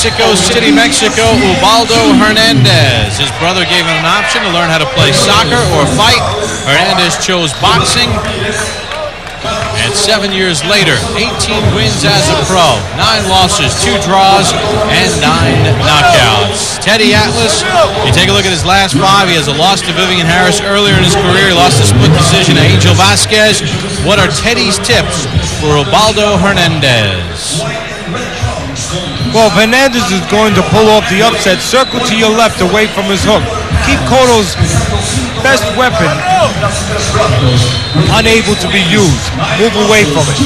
Mexico City, Mexico, Ubaldo Hernandez. His brother gave him an option to learn how to play soccer or fight. Hernandez chose boxing. And 7 years later, 18 wins as a pro, 9 losses, 2 draws, and 9 knockouts. Teddy Atlas, you take a look at his last 5. He has a loss to Vivian Harris earlier in his career. He lost a split decision to Angel Vasquez. What are Teddy's tips for Ubaldo Hernandez? Well, if Hernandez is going to pull off the upset, circle to your left away from his hook. Keep Cotto's best weapon unable to be used. Move away from it.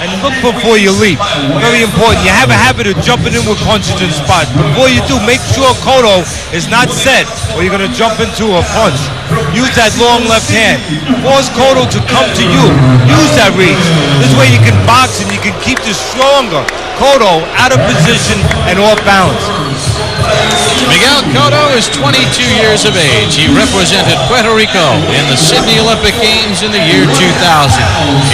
And look before you leap. Very important. You have a habit of jumping in with punches and spots. Before you do, make sure Cotto is not set or you're going to jump into a punch. Use that long left hand. Force Cotto to come to you. Use that reach. This way you can box and you can keep the stronger Cotto out of position and off balance. Miguel Cotto is 22 years of age. He represented Puerto Rico in the Sydney Olympic Games in the year 2000.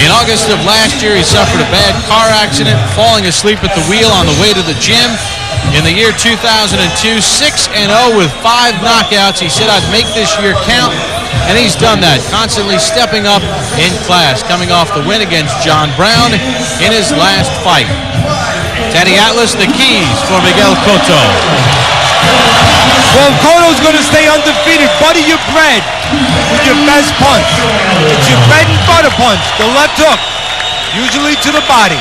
In August of last year, he suffered a bad car accident, falling asleep at the wheel on the way to the gym. In the year 2002, 6-0 with 5 knockouts. He said, I'd make this year count, and he's done that, constantly stepping up in class, coming off the win against John Brown in his last fight. Teddy Atlas, the keys for Miguel Cotto. Well, Cotto's going to stay undefeated. Butter your bread with your best punch. It's your bread and butter punch, the left hook, usually to the body.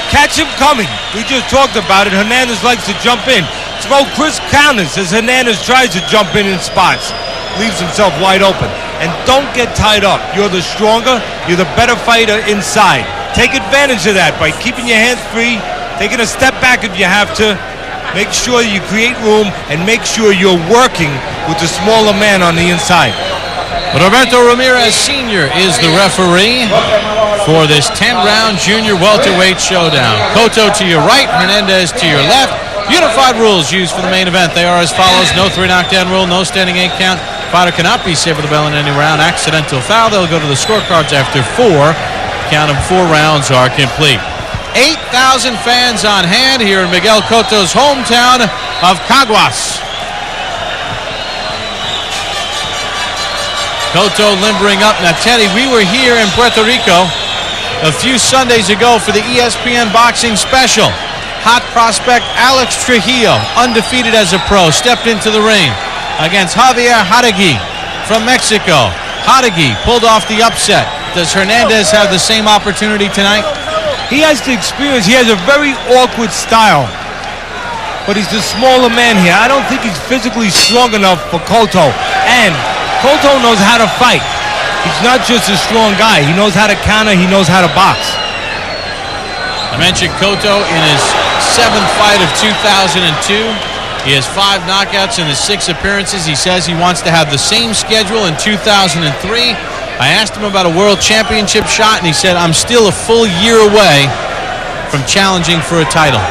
Catch him coming. We just talked about it. Hernandez likes to jump in. Throw Chris counters as Hernandez tries to jump in spots. Leaves himself wide open. And don't get tied up. You're the stronger, you're the better fighter inside. Take advantage of that by keeping your hands free, taking a step back if you have to. Make sure you create room and make sure you're working with the smaller man on the inside. Roberto Ramirez Sr. is the referee for this 10-round junior welterweight showdown. Cotto to your right, Hernandez to your left. Unified rules used for the main event. They are as follows. No 3 knockdown rule, no standing 8 count. Fighter cannot be saved with the bell in any round. Accidental foul, they'll go to the scorecards after 4. Count them, 4 rounds are complete. 8,000 fans on hand here in Miguel Cotto's hometown of Caguas. Cotto limbering up. Now, Teddy, we were here in Puerto Rico a few Sundays ago for the ESPN boxing special. Hot prospect Alex Trujillo, undefeated as a pro, stepped into the ring against Javier Jauregui from Mexico. Jauregui pulled off the upset. Does Hernandez have the same opportunity tonight? He has the experience. He has a very awkward style. But he's the smaller man here. I don't think he's physically strong enough for Cotto. And Cotto knows how to fight. He's not just a strong guy. He knows how to counter. He knows how to box. I mentioned Cotto in his 7th fight of 2002. He has 5 knockouts in his 6 appearances. He says he wants to have the same schedule in 2003. I asked him about a world championship shot, and he said, I'm still a full year away from challenging for a title.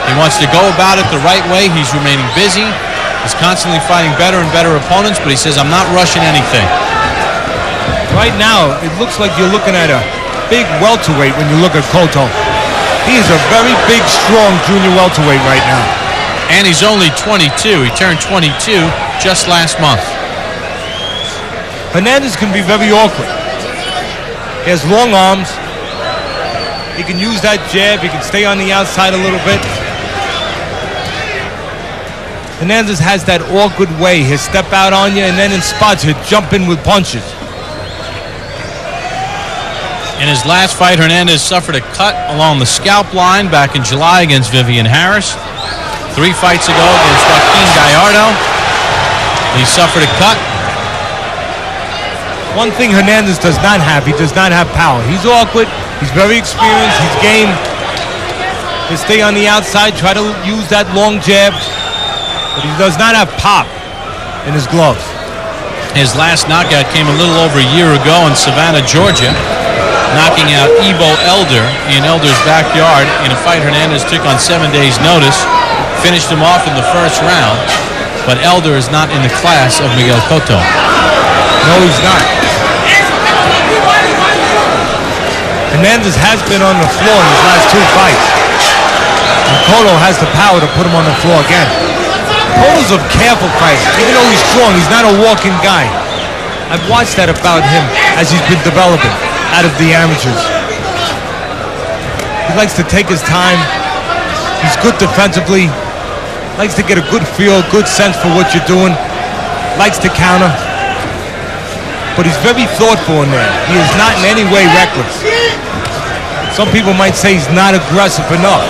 He wants to go about it the right way. He's remaining busy. He's constantly fighting better and better opponents, but he says, I'm not rushing anything. Right now, it looks like you're looking at a big welterweight when you look at Cotto. He is a very big, strong junior welterweight right now. And he's only 22. He turned 22 just last month. Hernandez can be very awkward. He has long arms. He can use that jab. He can stay on the outside a little bit. Hernandez has that awkward way. He'll step out on you, and then in spots, he'll jump in with punches. In his last fight, Hernandez suffered a cut along the scalp line back in July against Vivian Harris. 3 fights ago against Joaquin Gallardo, he suffered a cut. One thing Hernandez does not have, he does not have power. He's awkward, he's very experienced, he's game. He'll stay on the outside, try to use that long jab, but he does not have pop in his gloves. His last knockout came a little over a year ago in Savannah, Georgia, knocking out Ivo Elder in Elder's backyard in a fight Hernandez took on 7 days' notice. Finished him off in the first round, but Elder is not in the class of Miguel Cotto. No, he's not. Hernandez has been on the floor in his last 2 fights. Cotto has the power to put him on the floor again. Cotto's a careful fighter. Even though he's strong, he's not a walking guy. I've watched that about him as he's been developing out of the amateurs. He likes to take his time. He's good defensively. Likes to get a good feel, good sense for what you're doing. Likes to counter. But he's very thoughtful in there. He is not in any way reckless. Some people might say he's not aggressive enough.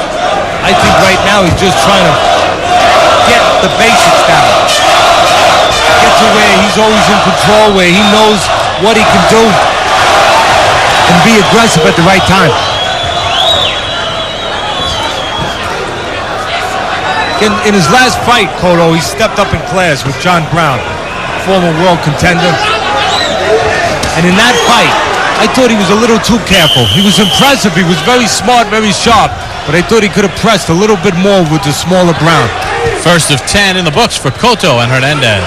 I think right now he's just trying to get the basics down. Get to where he's always in control, where he knows what he can do and be aggressive at the right time. In his last fight, Cotto, he stepped up in class with John Brown, former world contender. And in that fight, I thought he was a little too careful. He was impressive. He was very smart, very sharp. But I thought he could have pressed a little bit more with the smaller Brown. First of 10 in the books for Cotto and Hernandez.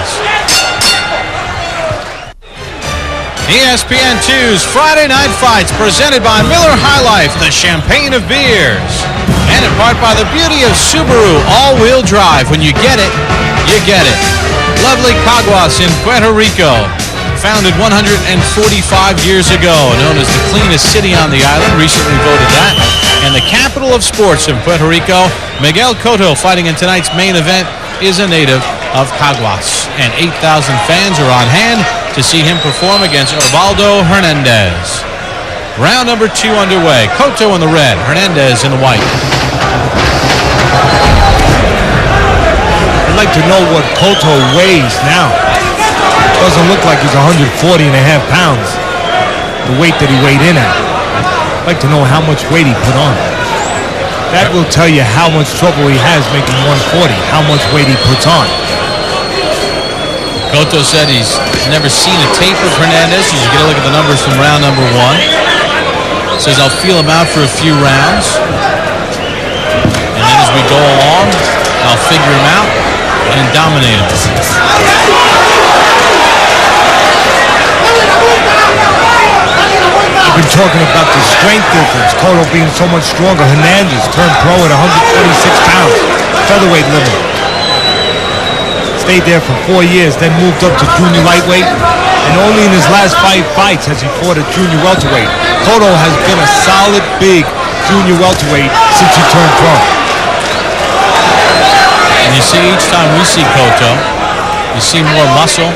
ESPN2's Friday Night Fights, presented by Miller High Life, the champagne of beers. And in part by the beauty of Subaru all-wheel drive. When you get it, you get it. Lovely Caguas in Puerto Rico. Founded 145 years ago, known as the cleanest city on the island, recently voted that. And the capital of sports in Puerto Rico, Miguel Cotto, fighting in tonight's main event, is a native of Caguas. And 8,000 fans are on hand to see him perform against Osvaldo Hernandez. Round number 2 underway. Cotto in the red, Hernandez in the white. I'd like to know what Cotto weighs now. Doesn't look like he's 140 and a half pounds, the weight that he weighed in at. I'd like to know how much weight he put on. That will tell you how much trouble he has making 140, how much weight he puts on. Cotto said he's never seen a tape of Hernandez. You get a look at the numbers from round number 1. Says I'll feel him out for a few rounds. And then as we go along, I'll figure him out and dominate him. We've been talking about the strength difference. Cotto being so much stronger. Hernandez turned pro at 146 pounds, featherweight limit. Stayed there for 4 years, then moved up to junior lightweight, and only in his last 5 fights has he fought at junior welterweight. Cotto has been a solid, big junior welterweight since he turned pro. And you see, each time we see Cotto, you see more muscle.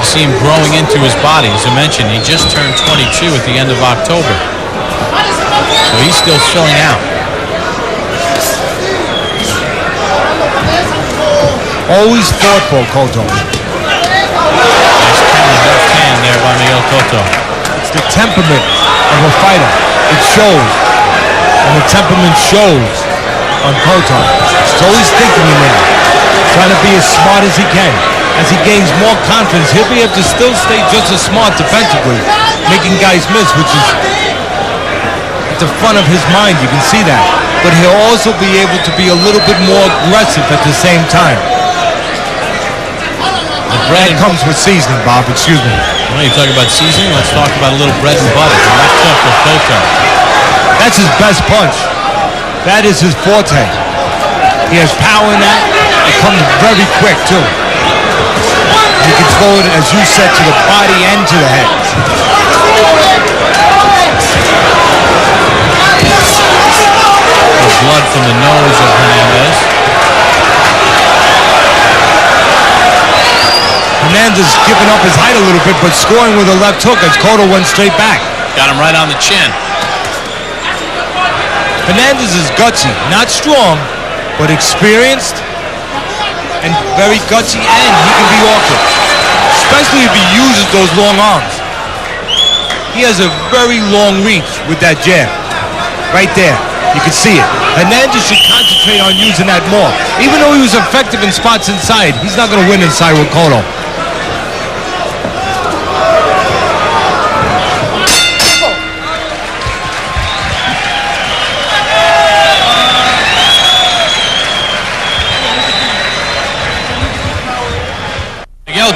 You see him growing into his body. As I mentioned, he just turned 22 at the end of October. So he's still filling out. Always thoughtful, Cotto. Nice counter left hand there by Miguel Cotto. It's the temperament of a fighter. It shows. And the temperament shows on Cotto. He's always thinking in there. Trying to be as smart as he can. As he gains more confidence, he'll be able to still stay just as smart defensively, making guys miss, which is at the front of his mind. You can see that. But he'll also be able to be a little bit more aggressive at the same time. That comes with seasoning, Bob. Excuse me. Well, you talk about seasoning. Let's talk about a little bread and butter. The left hook of Cotto. That's his best punch. That is his forte. He has power in that. It comes very quick, too. He can throw it, as you said, to the body and to the head. The blood from the nose of Hernandez. Hernandez giving up his height a little bit, but scoring with a left hook as Cotto went straight back. Got him right on the chin. Hernandez is gutsy, not strong, but experienced and very gutsy, and he can be awkward, especially if he uses those long arms. He has a very long reach with that jab. Right there, you can see it. Hernandez should concentrate on using that more. Even though he was effective in spots inside, he's not going to win inside with Cotto.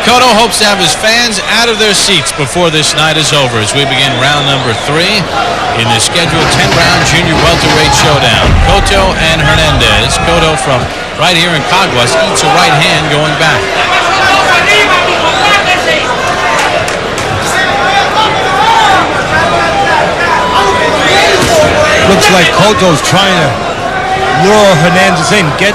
Cotto hopes to have his fans out of their seats before this night is over as we begin round number 3 in the scheduled 10-round junior welterweight showdown. Cotto and Hernandez. Cotto from right here in Caguas eats a right hand going back. Looks like Cotto's trying to lure Hernandez in, get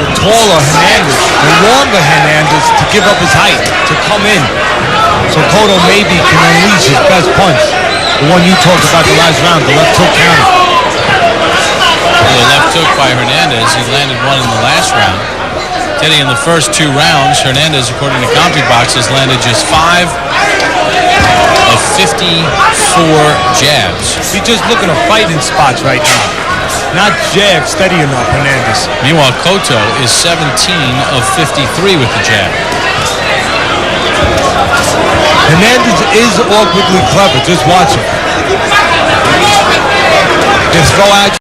the taller Hernandez, the longer Hernandez to give up his height, to come in. So Cotto maybe can unleash his best punch. The one you talked about the last round, the left hook counter. The left hook by Hernandez. He landed one in the last round. Teddy, in the first 2 rounds, Hernandez, according to CompuBox, has landed just 5 of 54 jabs. He's just looking to fight in spots right now. Not jab steady enough, Hernandez. Meanwhile, Cotto is 17 of 53 with the jab. Hernandez is awkwardly clever. Just watch him. Just go out.